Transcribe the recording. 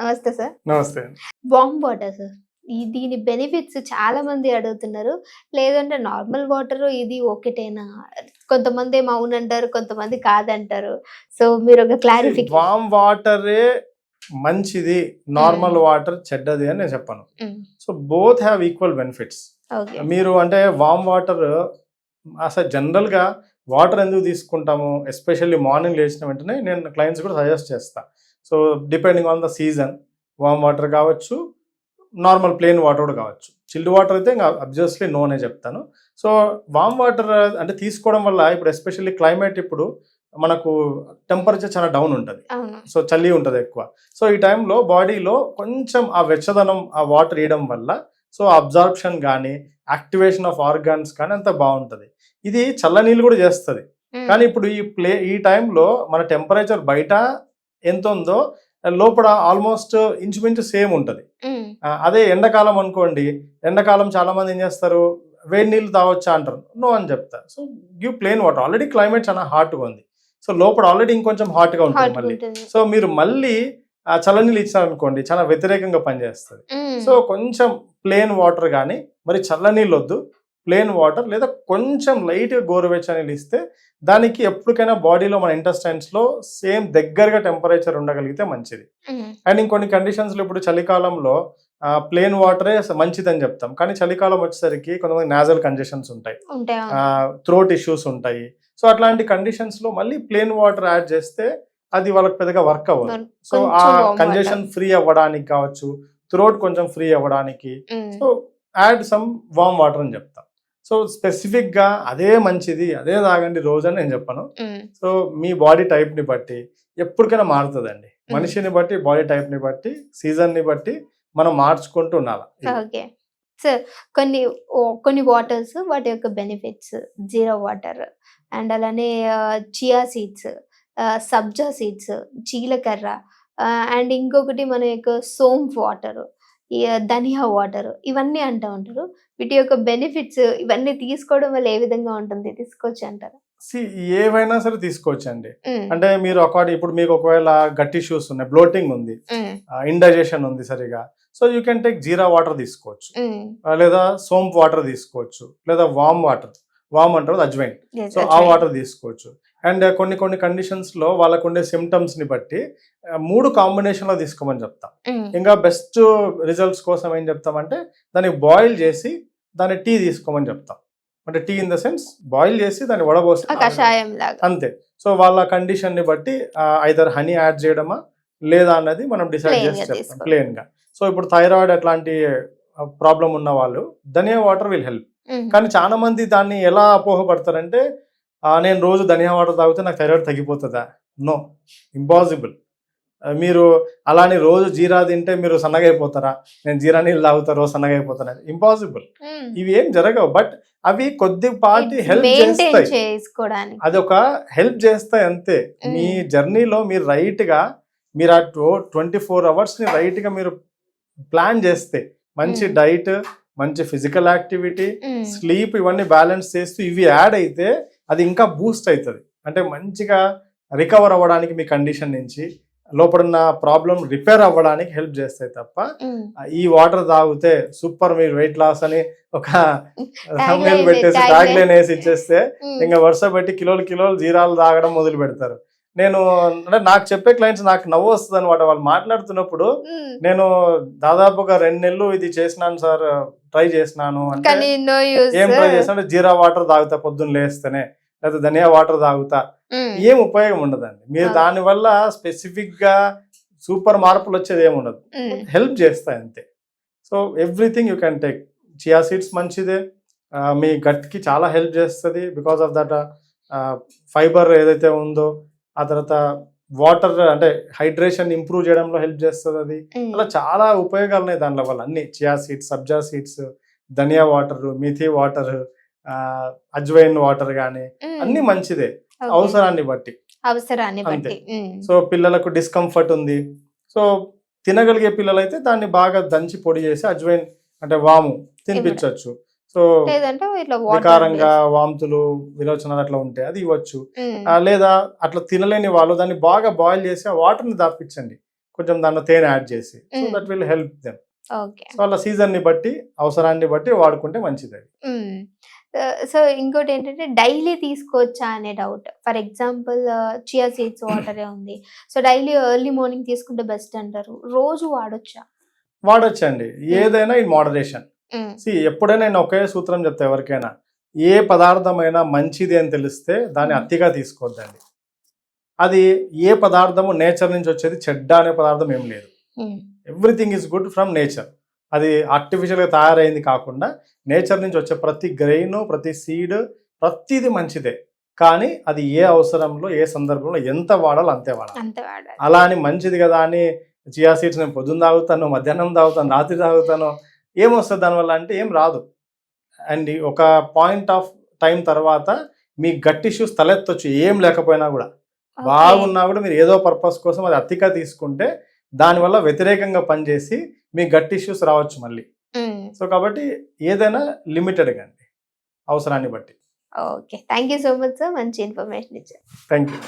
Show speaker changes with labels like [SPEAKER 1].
[SPEAKER 1] నమస్తే సార్.
[SPEAKER 2] నమస్తే.
[SPEAKER 1] Warm water sir. దీని బెనిఫిట్స్ చాలా మంది అడుగుతున్నారు. లేదంటే నార్మల్ వాటర్ ఇది ఒకటేనా? కొంతమందేమో అవునంటారు. కొంతమంది కాదంటారు. సో మీరొక క్లారిఫికేషన్.
[SPEAKER 2] వామ్ వాటరే మంచిది, నార్మల్ వాటర్ చెడ్డది అని నేను చెప్పను. So both have equal benefits.
[SPEAKER 1] Okay.
[SPEAKER 2] మీరు అంటే వామ్ వాటర్ అసలు జనరల్గా వాటర్ ఎందుకు తీసుకుంటాము, ఎస్పెషల్లీ మార్నింగ్ లేచిన వెంటనే నేను క్లయింట్స్ కూడా సజెస్ట్ చేస్తా. So depending on the season warm water కావచ్చు, నార్మల్ ప్లెయిన్ వాటర్ కూడా కావచ్చు. చిల్డ్ వాటర్ అయితే ఇంకా అబ్వియస్లీ నో అనే చెప్తాను. సో వామ్ వాటర్ అంటే తీసుకోవడం వల్ల ఇప్పుడు ఎస్పెషల్లీ క్లైమేట్ ఇప్పుడు మనకు టెంపరేచర్ చాలా డౌన్ ఉంటుంది,
[SPEAKER 1] అవును.
[SPEAKER 2] సో చలి ఉంటుంది ఎక్కువ. సో ఈ టైంలో బాడీలో కొంచెం ఆ వెచ్చదనం ఆ వాటర్ వేయడం వల్ల సో అబ్జార్ప్షన్ కానీ యాక్టివేషన్ ఆఫ్ ఆర్గాన్స్ కానీ అంత బాగుంటుంది. ఇది చల్లనీళ్ళు కూడా చేస్తుంది. కానీ ఇప్పుడు ఈ టైంలో మన టెంపరేచర్ బయట ఎంత ఉందో లోపల ఆల్మోస్ట్ ఇంచుమించు సేమ్ ఉంటుంది. అదే ఎండాకాలం అనుకోండి, ఎండాకాలం చాలా మంది ఏం చేస్తారు, వేడి నీళ్ళు తాగొచ్చా అంటారు, నో అని చెప్తారు. So give plain water. Already climate చాలా హాట్గా ఉంది, సో లోపల ఆల్రెడీ ఇంకొంచెం హాట్గా ఉంటుంది మళ్ళీ. సో మీరు మళ్ళీ చల్లనీళ్ళు ఇచ్చారనుకోండి చాలా వ్యతిరేకంగా పనిచేస్తుంది. సో కొంచెం ప్లెయిన్ వాటర్ కానీ, మరి చల్లనీళ్ళు వద్దు, ప్లెయిన్ వాటర్ లేదా కొంచెం లైట్గా గోరువెచ్చని నీళ్ళు ఇస్తే దానికి ఎప్పటికైనా బాడీలో మన ఇంటెస్టైన్స్లో సేమ్ దగ్గరగా టెంపరేచర్ ఉండగలిగితే మంచిది. అండ్ ఇంకొన్ని కండిషన్స్లో ఇప్పుడు చలికాలంలో ప్లెయిన్ వాటరే మంచిదని చెప్తాం, కానీ చలికాలం వచ్చేసరికి కొంతమంది నాజల్ కంజెషన్స్ ఉంటాయి, థ్రోట్ ఇష్యూస్ ఉంటాయి. సో అట్లాంటి కండిషన్స్లో మళ్ళీ ప్లెయిన్ వాటర్ యాడ్ చేస్తే అది వాళ్ళకి పెద్దగా వర్క్ అవ్వదు. సో ఆ కంజెషన్ ఫ్రీ అవ్వడానికి కావచ్చు, థ్రోట్ కొంచెం ఫ్రీ అవ్వడానికి so add some warm water అని చెప్తాం. సో స్పెసిఫిక్ గా అదే మంచిది, అదే తాగండి రోజు అని నేను చెప్పను. సో మీ బాడీ టైప్ ని బట్టి ఎప్పటికైనా మారుతుందండి. మనిషిని బట్టి, బాడీ టైప్ ని బట్టి, సీజన్ ని బట్టి మనం మార్చుకుంటూ ఉండాలి.
[SPEAKER 1] Okay sir. కొన్ని వాటర్స్ వాటి యొక్క బెనిఫిట్స్, జీరా వాటర్ అండ్ అలానే చియా సీడ్స్, సబ్జా సీడ్స్, జీలకర్ర అండ్ ఇంకొకటి మన యొక్క సోంఫ్ వాటర్, ధనియా వాటర్, ఇవన్నీ అంటూ ఉంటారు. వీటి యొక్క బెనిఫిట్స్ ఇవన్నీ తీసుకోవడం వల్ల ఏ విధంగా ఉంటుంది, తీసుకోవచ్చు అంటారు?
[SPEAKER 2] ఏవైనా సరే తీసుకోవచ్చు అండి. అంటే మీరు ఇప్పుడు మీకు ఒకవేళ గట్ ఇష్యూస్ ఉన్నాయి, బ్లోటింగ్ ఉంది, ఇండైజెషన్ ఉంది సరిగా, so you can take jeera water తీసుకోవచ్చు, లేదా సోంప్ వాటర్ తీసుకోవచ్చు, లేదా వామ్ వాటర్, వామ్ అంటారు అజ్వైన్, సో ఆ వాటర్ తీసుకోవచ్చు. అండ్ కొన్ని కండిషన్స్ లో వాళ్ళకు ఉండే సిమ్టమ్స్ ని బట్టి 3 కాంబినేషన్ లో తీసుకోమని చెప్తాం. ఇంకా బెస్ట్ రిజల్ట్స్ కోసం ఏం చెప్తామంటే దాన్ని బాయిల్ చేసి దాన్ని టీ తీసుకోమని చెప్తాం. అంటే tea in the sense boil చేసి దాన్ని వడబోసి అంతే. సో వాళ్ళ కండిషన్ ని బట్టి ఐదర్ హనీ యాడ్ చేయడమా లేదా అన్నది మనం డిసైడ్ చేసి చెప్తాం ప్లెయిన్ గా. సో ఇప్పుడు థైరాయిడ్ అట్లాంటి ప్రాబ్లం ఉన్న వాళ్ళు ధనియా వాటర్ విల్ హెల్ప్. కానీ చాలా మంది దాన్ని ఎలా అపోహపడతారంటే నేను రోజు ధనియా వాటర్ తాగితే నాకు థైరాయిడ్ తగ్గిపోతుందా? No, impossible. మీరు అలానే రోజు జీరా తింటే మీరు సన్నగా అయిపోతారా? నేను జీరా నీళ్ళు తాగుతా రోజు సన్నగా అయిపోతారా? ఇంపాసిబుల్. ఇవి ఏం జరగవు, బట్ అవి కొద్దిపాటి హెల్ప్ చేస్తాయి, అది ఒక హెల్ప్ చేస్తాయి అంతే. మీ జర్నీలో మీరు రైట్ గా మీరు 24 hours ని రైట్ గా మీరు ప్లాన్ చేస్తే, మంచి డైట్, మంచి ఫిజికల్ యాక్టివిటీ, స్లీప్, ఇవన్నీ బ్యాలెన్స్ చేస్తూ ఇవి యాడ్ అయితే అది ఇంకా బూస్ట్ అవుతుంది. అంటే మంచిగా రికవర్ అవ్వడానికి మీ కండిషన్ నుంచి లోపడున్న ప్రాబ్లం రిపేర్ అవ్వడానికి హెల్ప్ చేస్తాయి తప్ప ఈ వాటర్ తాగితే సూపర్ మీరు వెయిట్ లాస్ అని ఒక సమ్మెల్ పెట్టేసి ట్యాగ్ లైన్ వేసి ఇచ్చేస్తే ఇంకా వరుస పెట్టి కిలోలు జీరాలు తాగడం మొదలు పెడతారు. నేను అంటే నాకు చెప్పే క్లయింట్స్ నాకు నవ్వు వస్తుంది అనమాట. వాళ్ళు మాట్లాడుతున్నప్పుడు నేను దాదాపుగా 2 నెలలు ఇది చేసినాను సార్, ట్రై చేసినాను అంటే ఏం ట్రై చేసినా జీరా వాటర్ తాగుతా పొద్దున్న లేస్తేనే, లేదా ధనియా వాటర్ తాగుతా, ఏం ఉపయోగం ఉండదండి. మీరు దానివల్ల స్పెసిఫిక్ గా సూపర్ మార్పులు వచ్చేది ఏముండదు, హెల్ప్ చేస్తాయి అంతే. So everything you can take. Chia seeds మంచిదే, మీ గట్ కి చాలా హెల్ప్ చేస్తుంది బికాస్ ఆఫ్ దట్ ఫైబర్ ఏదైతే ఉందో. ఆ తర్వాత వాటర్ అంటే హైడ్రేషన్ ఇంప్రూవ్ చేయడంలో హెల్ప్ చేస్తుంది అది. అలా చాలా ఉపయోగాలు ఉన్నాయి దానిలో వల్ల. అన్ని chia seeds, sabja seeds, dhaniya water, methi water, ajwain water గానీ అన్ని మంచిదే అవసరాన్ని బట్టి. అంతే. సో పిల్లలకు డిస్కంఫర్ట్ ఉంది, సో తినగలిగే పిల్లలైతే దాన్ని బాగా దంచి పొడి చేసి అజ్వైన్ అంటే వాము తినిపించవచ్చు. సో వికారంగా వాంతులు, విరోచనాలు అట్లా ఉంటే అది ఇవ్వచ్చు. లేదా అట్లా తినలేని వాళ్ళు దాన్ని బాగా బాయిల్ చేసి ఆ వాటర్ ని దాపించండి, కొంచెం దాంట్లో తేనె యాడ్ చేసి, so that will help them.
[SPEAKER 1] Okay.
[SPEAKER 2] So అలా సీజన్ని బట్టి, అవసరాన్ని బట్టి వాడుకుంటే మంచిది అది.
[SPEAKER 1] సో ఇంకోటి ఏంటంటే డైలీ తీసుకోవచ్చా అనే doubt. For example chia seeds వాటరే ఉంది. సో డైలీ ఎర్లీ మార్నింగ్ తీసుకుంటే బెస్ట్ అంటారు. రోజు వాడొచ్చా?
[SPEAKER 2] వాడొచ్చండి, ఏదైనా ఇన్ మోడరేషన్. ఎప్పుడైనా నేను ఒకే సూత్రం చెప్తా ఎవరికైనా, ఏ పదార్థమైనా మంచిది అని తెలిస్తే దాన్ని అతిగా తీసుకోవద్దండి. అది ఏ పదార్థము నేచర్ నుంచి వచ్చేది చెడ్డ అనే పదార్థం ఏం లేదు. Everything is good from nature. అది ఆర్టిఫిషియల్గా తయారైంది కాకుండా నేచర్ నుంచి వచ్చే ప్రతి గ్రెయిన్, ప్రతి సీడ్, ప్రతిది మంచిదే. కానీ అది ఏ అవసరంలో, ఏ సందర్భంలో ఎంత వాడాలో అంతే వాడాలి. అలా అని మంచిది కదా అని చియా సీడ్స్ నేను పొద్దున్న తాగుతాను, మధ్యాహ్నం తాగుతాను, రాత్రి తాగుతాను, ఏమొస్తుంది దానివల్ల అంటే ఏం రాదు. అండ్ ఒక పాయింట్ ఆఫ్ టైం తర్వాత మీ గట్ ఇష్యూస్ తలెత్తొచ్చు, ఏం లేకపోయినా కూడా. బాగున్నా కూడా మీరు ఏదో పర్పస్ కోసం అది అతిగా తీసుకుంటే దానివల్ల వ్యతిరేకంగా పనిచేసి మీ గట్ ఇష్యూస్ రావచ్చు మళ్ళీ. సో కాబట్టి ఏదైనా లిమిటెడ్గా అండి, అవసరాన్ని బట్టి.
[SPEAKER 1] Okay. Thank you so much sir, మంచి ఇన్ఫర్మేషన్ ఇచ్చారు.
[SPEAKER 2] Thank you.